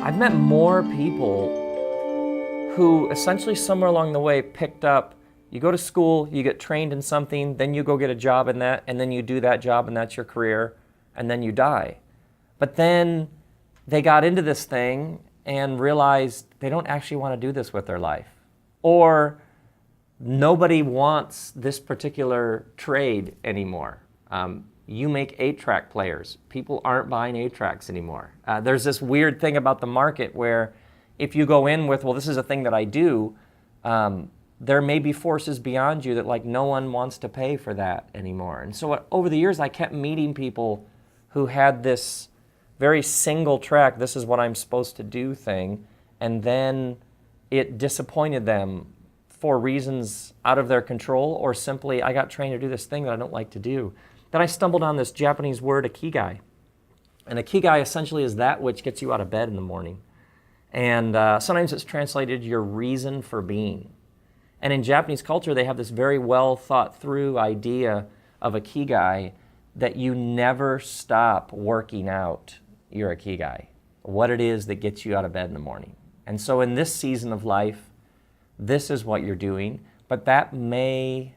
I've met more people who essentially somewhere along the way picked up, you go to school, you get trained in something, then you go get a job in that, and then you do that job and that's your career, and then you die. But then they got into this thing and realized they don't actually want to do this with their life. Or nobody wants this particular trade anymore. You make 8-track players. People aren't buying 8-tracks anymore. There's this weird thing about the market where if you go in with, well, this is a thing that I do, there may be forces beyond you that like no one wants to pay for that anymore. And so over the years, I kept meeting people who had this very single track, this is what I'm supposed to do thing, and then it disappointed them for reasons out of their control, or simply, I got trained to do this thing that I don't like to do. Then I stumbled on this Japanese word, Ikigai. And Ikigai essentially is that which gets you out of bed in the morning. And sometimes it's translated your reason for being. And in Japanese culture, they have this very well thought through idea of Ikigai that you never stop working out your Ikigai, what it is that gets you out of bed in the morning. And so in this season of life, this is what you're doing, but that may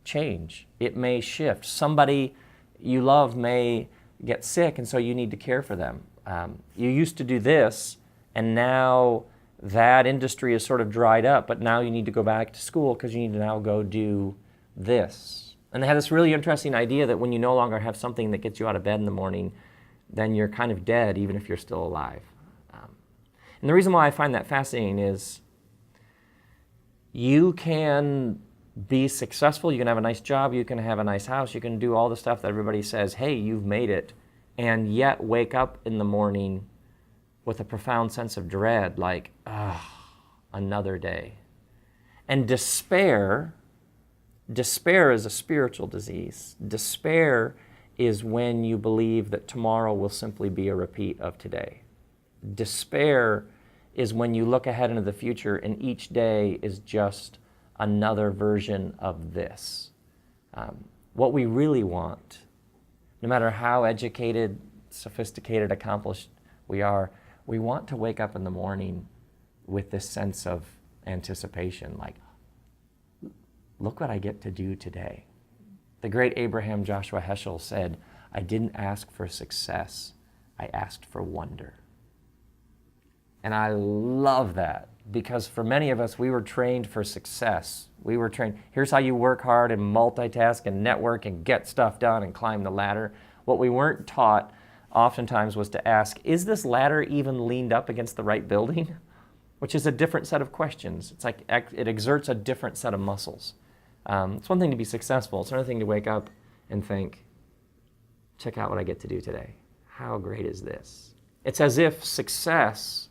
change. It may shift. Somebody you love may get sick, and so you need to care for them. You used to do this, and now that industry is sort of dried up, but now you need to go back to school because you need to now go do this. And they had this really interesting idea that when you no longer have something that gets you out of bed in the morning, then you're kind of dead even if you're still alive. And the reason why I find that fascinating is you can be successful, you can have a nice job, you can have a nice house, you can do all the stuff that everybody says, hey, you've made it, and yet wake up in the morning with a profound sense of dread, like, another day. And despair is a spiritual disease. Despair is when you believe that tomorrow will simply be a repeat of today. Despair is when you look ahead into the future and each day is just another version of this. What we really want, no matter how educated, sophisticated, accomplished we are, we want to wake up in the morning with this sense of anticipation, like, look what I get to do today. The great Abraham Joshua Heschel said, I didn't ask for success, I asked for wonder. And I love that, because for many of us, we were trained for success. We were trained, here's how you work hard and multitask and network and get stuff done and climb the ladder. What we weren't taught oftentimes was to ask, is this ladder even leaned up against the right building? Which is a different set of questions. It's like it exerts a different set of muscles. It's one thing to be successful. It's another thing to wake up and think, check out what I get to do today. How great is this? It's as if success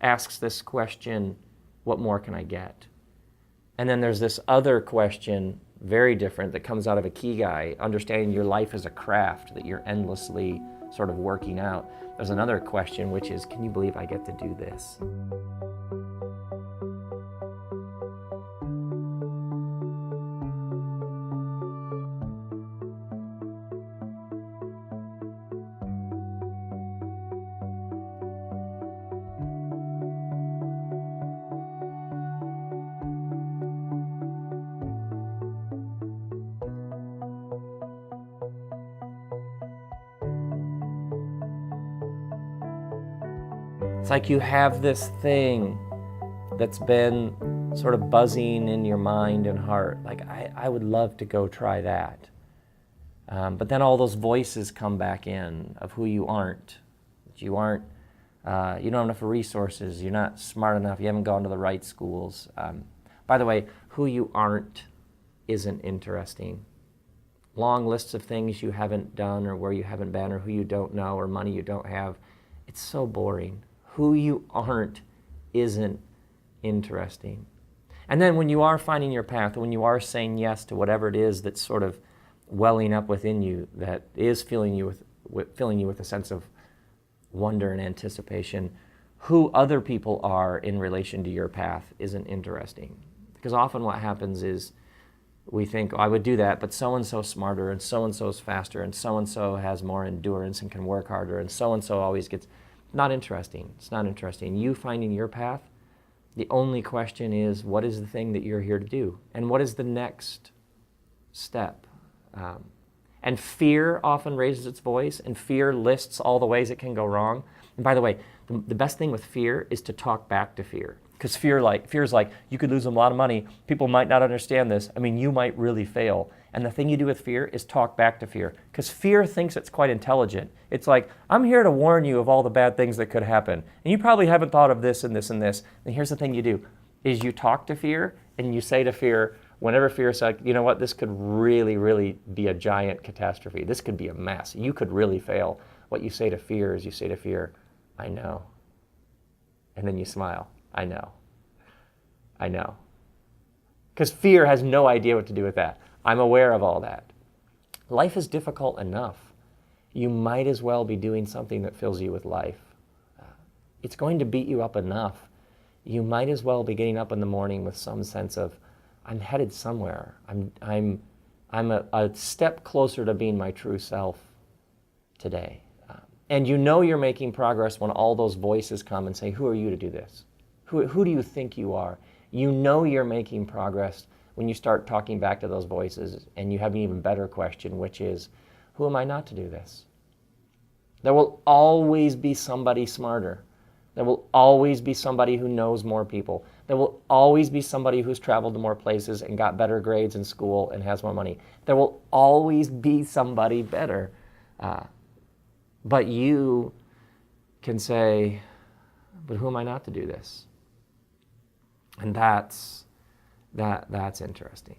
asks this question, what more can I get? And then there's this other question, very different, that comes out of Ikigai, understanding your life as a craft that you're endlessly sort of working out. There's another question, which is, can you believe I get to do this? It's like you have this thing that's been sort of buzzing in your mind and heart. Like, I would love to go try that. But then all those voices come back in of who you aren't. That you aren't, you don't have enough resources, you're not smart enough, you haven't gone to the right schools. By the way, who you aren't isn't interesting. Long lists of things you haven't done or where you haven't been or who you don't know or money you don't have, it's so boring. Who you aren't isn't interesting. And then when you are finding your path, when you are saying yes to whatever it is that's sort of welling up within you, that is filling you with a sense of wonder and anticipation, who other people are in relation to your path isn't interesting. Because often what happens is we think, oh, I would do that, but so-and-so's smarter, and so-and-so's faster, and so-and-so has more endurance and can work harder, and so-and-so always gets... Not interesting. It's not interesting. You finding your path, the only question is, what is the thing that you're here to do? And what is the next step? And fear often raises its voice, and fear lists all the ways it can go wrong. And by the way, the best thing with fear is to talk back to fear. Because fear's like, you could lose a lot of money, people might not understand this, I mean, you might really fail. And the thing you do with fear is talk back to fear. Because fear thinks it's quite intelligent. It's like, I'm here to warn you of all the bad things that could happen. And you probably haven't thought of this and this and this. And here's the thing you do, is you talk to fear, and you say to fear, whenever fear's like, you know what, this could really, really be a giant catastrophe. This could be a mess. You could really fail. What you say to fear is you say to fear, I know. And then you smile. I know. I know. Because fear has no idea what to do with that. I'm aware of all that. Life is difficult enough. You might as well be doing something that fills you with life. It's going to beat you up enough. You might as well be getting up in the morning with some sense of, I'm headed somewhere. I'm a step closer to being my true self today. And you know you're making progress when all those voices come and say, who are you to do this? Who do you think you are? You know you're making progress when you start talking back to those voices, and you have an even better question, which is, who am I not to do this? There will always be somebody smarter. There will always be somebody who knows more people. There will always be somebody who's traveled to more places and got better grades in school and has more money. There will always be somebody better. But you can say, but who am I not to do this? And that's interesting.